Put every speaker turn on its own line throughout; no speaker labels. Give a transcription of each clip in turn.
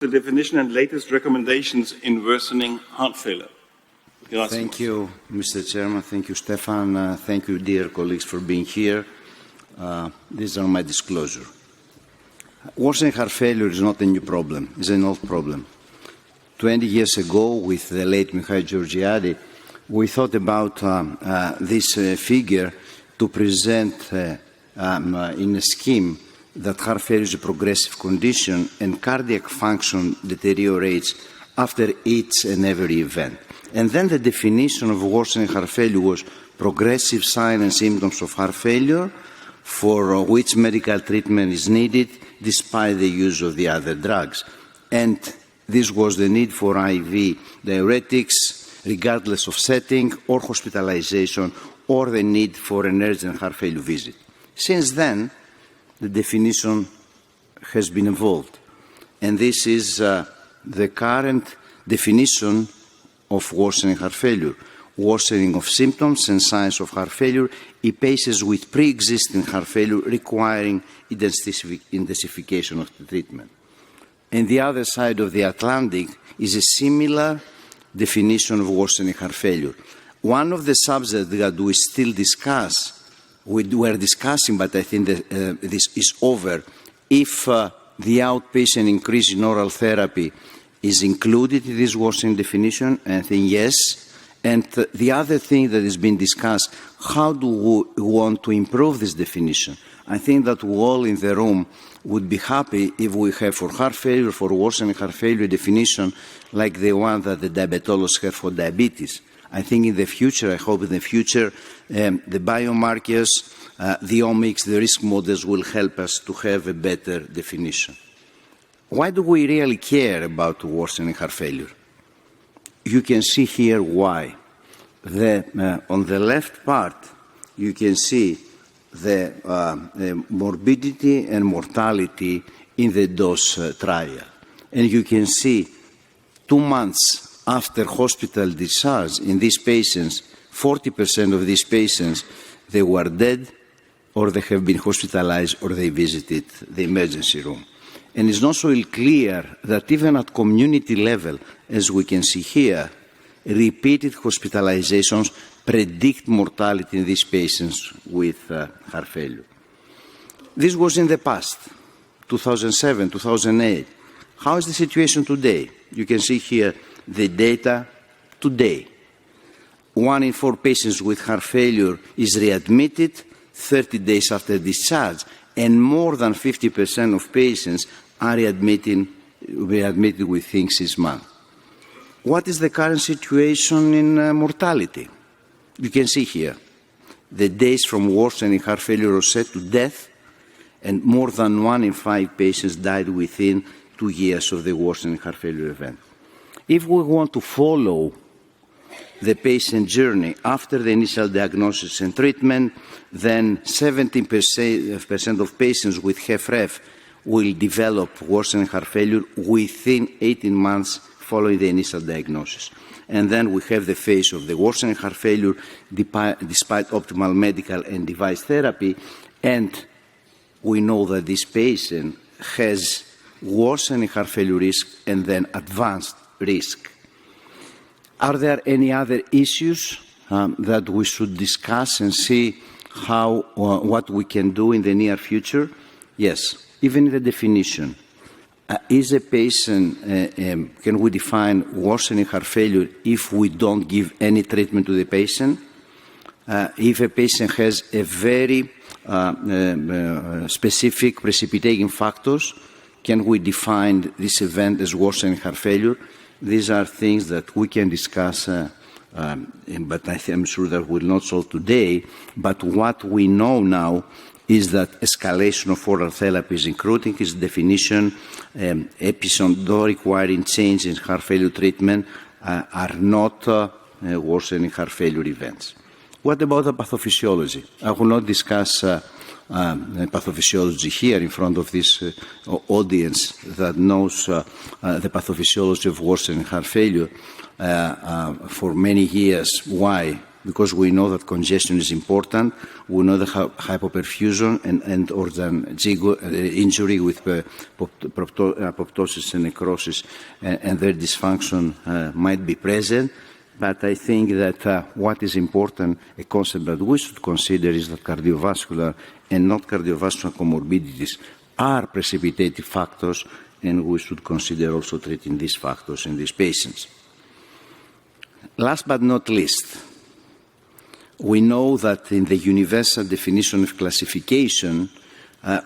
the definition and latest recommendations in worsening heart failure. Gerasimos.
Thank you, Mr. Chairman. Thank you, Stefan. Thank you, dear colleagues, for being here. These are my disclosure. Worsening heart failure is not a new problem. It's an old problem. 20 years ago, with the late Mikhail Georgiadi, we thought about this figure to present in a scheme that heart failure is a progressive condition and cardiac function deteriorates after each and every event. And then the definition of worsening heart failure was progressive signs and symptoms of heart failure for which medical treatment is needed despite the use of the other drugs. And this was the need for IV diuretics, regardless of setting or hospitalization, or the need for an urgent heart failure visit. Since then, the definition has been evolved. And this is the current definition of worsening heart failure. Worsening of symptoms and signs of heart failure in patients with pre-existing heart failure requiring intensification of the treatment. And the other side of the Atlantic is a similar definition of worsening heart failure. One of the subjects that we still discuss, we were discussing, but I think that this is over, if the outpatient increase in oral therapy is included in this worsening definition, and I think yes. And the other thing that is being discussed, how do we want to improve this definition? I think that we all in the room would be happy if we have for heart failure, for worsening heart failure definition like the one that the diabetologists have for diabetes. I think in the future, I hope in the future, the biomarkers, the omics, the risk models will help us to have a better definition. Why do we really care about worsening heart failure? You can see here why. On the left part, you can see the morbidity and mortality in the dose trial. And you can see 2 months after hospital discharge in these patients, 40% of these patients, they were dead or they have been hospitalized or they visited the emergency room. And it's not so clear that even at community level, as we can see here, repeated hospitalizations predict mortality in these patients with heart failure. This was in the past, 2007, 2008. How is the situation today? You can see here the data today. 1 in 4 patients with heart failure is readmitted 30 days after discharge, and more than 50% of patients are readmitted within 6 months. What is the current situation in mortality? You can see here the days from worsening heart failure onset to death, and more than 1 in 5 patients died within 2 years of the worsening heart failure event. If we want to follow the patient journey after the initial diagnosis and treatment, then 17% of patients with HFrEF will develop worsening heart failure within 18 months following the initial diagnosis. And then we have the phase of the worsening heart failure despite optimal medical and device therapy, and we know that this patient has worsening heart failure risk and then advanced risk. Are there any other issues that we should discuss and see how what we can do in the near future? Yes, even in the definition. Is a patient, can we define worsening heart failure if we don't give any treatment to the patient? If a patient has a very specific precipitating factors, can we define this event as worsening heart failure? These are things that we can discuss, but I'm sure that we'll not solve today. But what we know now is that escalation of oral therapy is including its definition. Episodes not requiring change in heart failure treatment are not worsening heart failure events. What about the pathophysiology? I will not discuss pathophysiology here in front of this audience that knows the pathophysiology of worsening heart failure for many years. Why? because we know that congestion is important. We know that hypoperfusion and organ injury with apoptosis and necrosis and their dysfunction might be present. But I think that what is important, a concept that we should consider, is that cardiovascular and not cardiovascular comorbidities are precipitating factors, and we should consider also treating these factors in these patients. Last but not least, we know that in the universal definition of classification,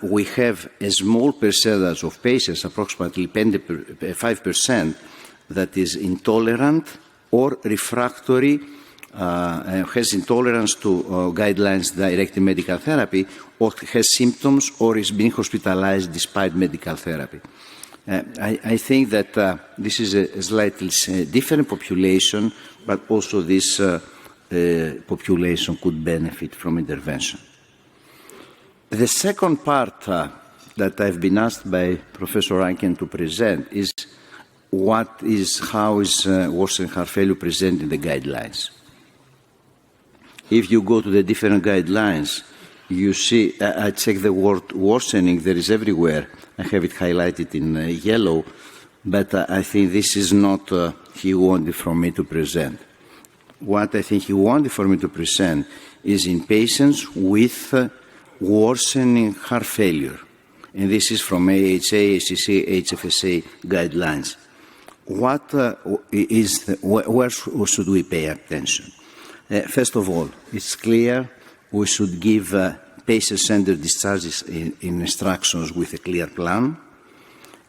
we have a small percentage of patients, approximately 5%, that is intolerant or refractory, has intolerance to guidelines-directed medical therapy, or has symptoms or is being hospitalized despite medical therapy. I think that this is a slightly different population, but also this population could benefit from intervention. The second part that I've been asked by Professor Rankin to present is how is worsening heart failure present in the guidelines. If you go to the different guidelines, you see, I check the word worsening, there is everywhere. I have it highlighted in yellow, but I think this is not he wanted from me to present. What I think he wanted for me to present is in patients with worsening heart failure. And this is from AHA, ACC, HFSA guidelines. Where should we pay attention? First of all, it's clear we should give patient-centered discharges in instructions with a clear plan.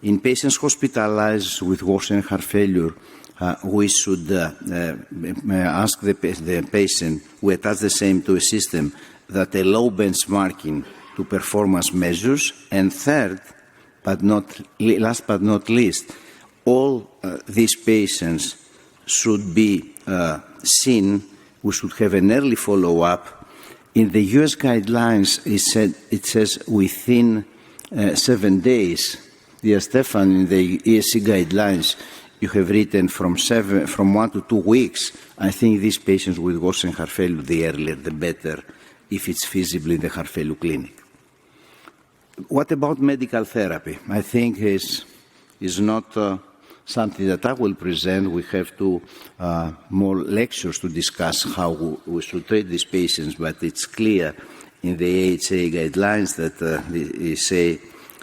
In patients hospitalized with worsening heart failure, we should ask the patient, we attach the same to a system that allow benchmarking to performance measures. And third, last but not least, all these patients should be seen. We should have an early follow-up. In the US guidelines, it says within 7 days. Dear Stefan, in the ESC guidelines, you have written from 1 to 2 weeks. I think these patients with worsening heart failure, the earlier the better, if it's feasible in the heart failure clinic. What about medical therapy? I think is not something that I will present. We have more lectures to discuss how we should treat these patients, but it's clear in the AHA guidelines that they say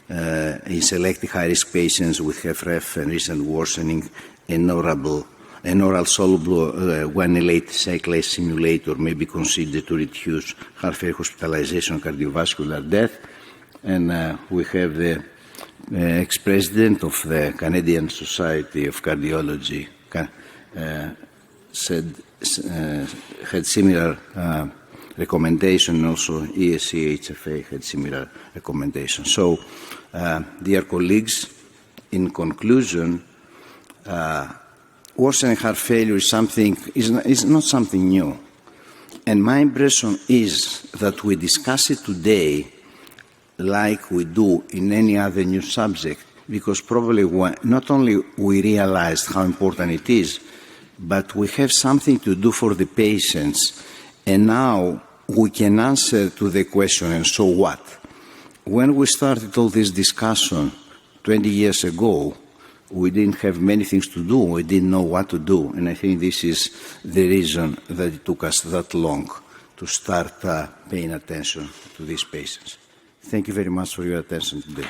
in selected high-risk patients with HFrEF and recent worsening, an oral soluble guanylate cyclase simulator may be considered to reduce heart failure hospitalization and cardiovascular death. And we have the ex-president of the Canadian Society of Cardiology had similar recommendation. Also, ESC, HFA had similar recommendations. So, dear colleagues, in conclusion, worsening heart failure is not something new. And my impression is that we discuss it today like we do in any other new subject, because probably not only we realized how important it is, but we have something to do for the patients, and now we can answer to the question, and so what? When we started all this discussion 20 years ago, we didn't have many things to do, we didn't know what to do, and I think this is the reason that it took us that long to start paying attention to these patients. Thank you very much for your attention today.